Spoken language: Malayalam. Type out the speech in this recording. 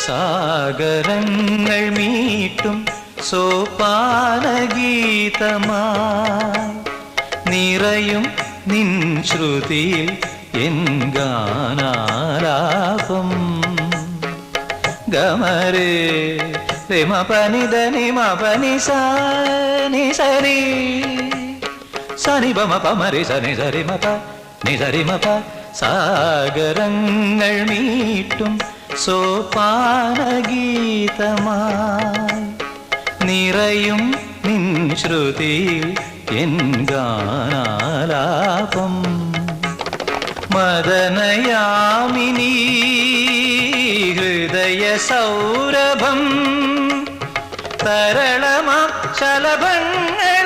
സാഗരങ്ങൾ മീട്ടും സോപാനഗീതമായി നിറയും നിൻ ശ്രുതിയിൽ എൻ ഗാനാലാപം. ഗമരേ രമ പനി ധനി മ പനി സനി സരി സനി പമ പമരി സനി സരി മപ നി സരി മപ. സാഗരങ്ങൾ മീട്ടും സോപാനഗീതമായി നിറയും നിൻ ശ്രുതിയിൽ എൻ ഗാനാലാപം. മദനയാമിനി ഹൃദയ സൗരഭം തരളമാ ശലഭങ്ങൾ